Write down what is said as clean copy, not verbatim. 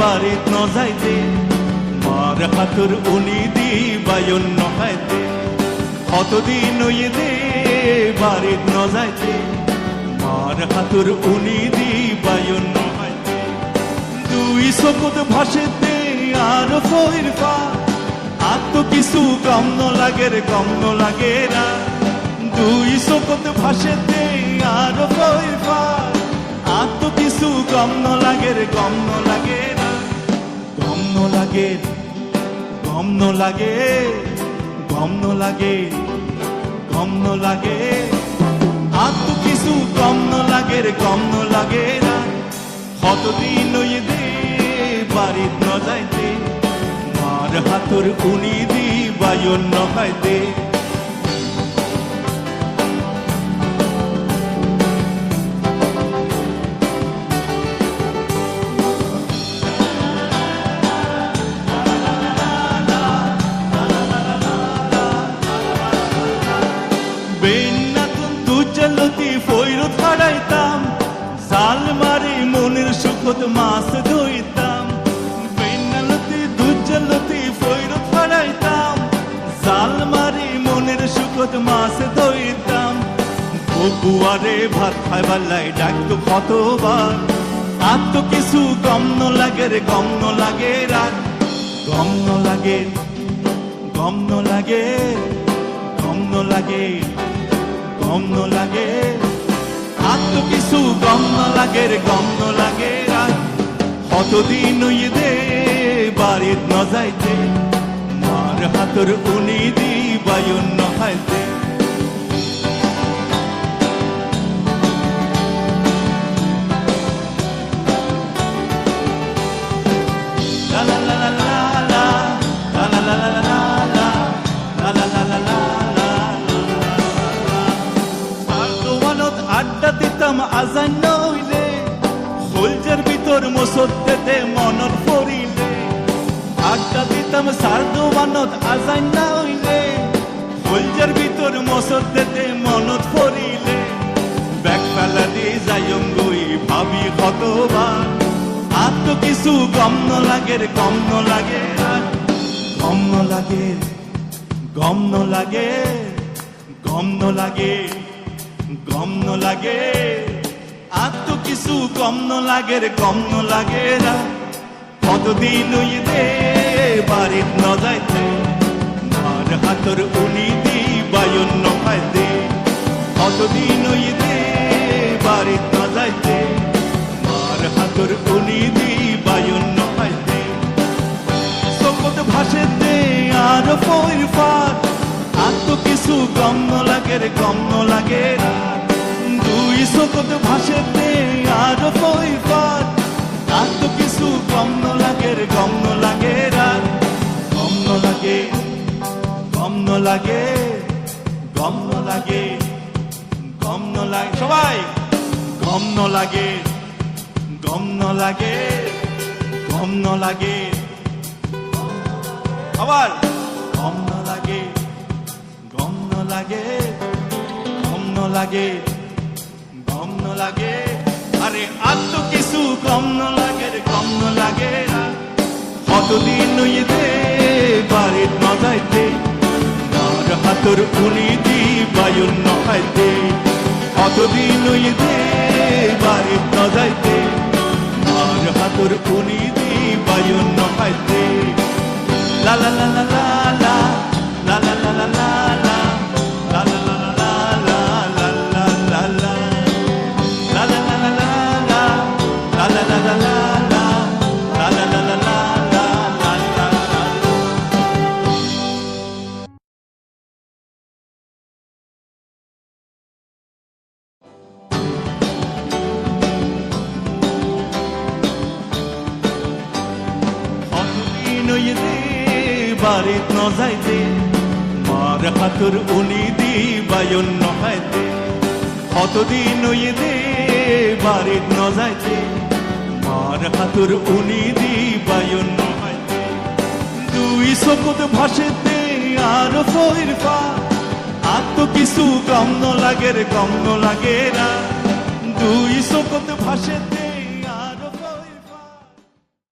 বাৰীত নজাইতে মাৰ হাতৰ উনি দি বায়ন নহাইতে কতদিন দে বাৰীত নজাইতে মাৰ হাতৰ উনি দি বায়ন নহাইতে দুই চকুত ভাসেতে আর ফইর পা আর তো কিছু কম নলাগে রে কম নলাগে না দুই চকুত ভাসেতে আর ফইর পা আর তো কিছু কম নলাগে রে কম নলাগে না কম নলাগে কম নলাগে কম নলাগে কম নলাগে আর তো কিছু কম নলাগে রে কম নলাগে না কতদিন দে বাৰীত নজাইতে মাৰ হাতৰ উনি দি বায়ন নহাইতে বেন্নাতুন দুজলতি ফৈরত হারাইতাম জাল মারি মনের সুখত মাছ ধইতাম বেন্নালতি দুজলতি ফৈরত হারাইতাম জাল মারি মনের সুখত মাছ ধইতাম বকুয়ারে ভাত খাইবার লাই ডাকতো কতবার আর তো কিছু কম নলাগে রে কম নলাগে রাত কম নলাগে কম নলাগে কম নলাগে কম নলাগে আর তো কিছু কম নলাগে রে কম নলাগে রাত কতদিন দে বাৰীত নজাইতে মাৰ হাতৰ উনি দি বায়ন নহাইতে লা লা লা লা লা লা লা লা লা লা লা লা লা লা আড্ডা দিতাম আজান নইলে হোলজার ভিতর মসজিদে মনত পড়িলে আড্ডা দিতাম সারদোয়ানত আজান নইলে হোলজার ভিতর মসজিদে মনত পড়িলে ব্যাগ ফেলা দিয়ে যাইম গই ভাবি কতবার আর তো কিছু কম নলাগে রে কম নলাগে কম নলাগে কম নলাগে কম নলাগে কম নলাগে আর তো কিছু কম নলাগে রে কম নলাগে না কতদিন দে বাৰীত নজাইতে মাৰ হাতৰ উনি দি বায়ন নহাইতে কতদিন দে বাৰীত নজাইতে মাৰ হাতৰ উনি দি বায়ন নহাইতে চকুত ভাসেতে আর ফইর ফাট আর তো কিছু কম নলাগে রে কম নলাগে দুই চকুত ভাসেতে আর ফইর ফাট আর তো কিছু কম নলাগে রে কম নলাগে কম নলাগে কম নলাগে কম নলাগে কম নলাগে সবাই কম নলাগে কম নলাগে কম নলাগে আবার কম নলাগে গম নলাগে গম নলাগে গম নলাগে আরে আর তো কিছু কম নলাগে রে কম নলাগে কতদিন দে বাৰীত নজাইতে মাৰ হাতৰ উনি দি বায়ন নহাইতে কতদিন দে বাৰীত নজাইতে মাৰ হাতৰ উনি দি বায়ন নহাইতে লা লা লা লা লা লা লা লা লা লা লা লা লা বাৰীত নজাইতে মাৰ হাতৰ উনি দি বায়ন নহাইতে কতদিন দে বাৰীত নজাইতে মাৰ হাতৰ উনি দি বায়ন নহাইতে দুই চকুত ভাসেতে আর ফইর পা আর তো কিছু কম নলাগে রে কম নলাগে না দুই চকুত ভাসেতে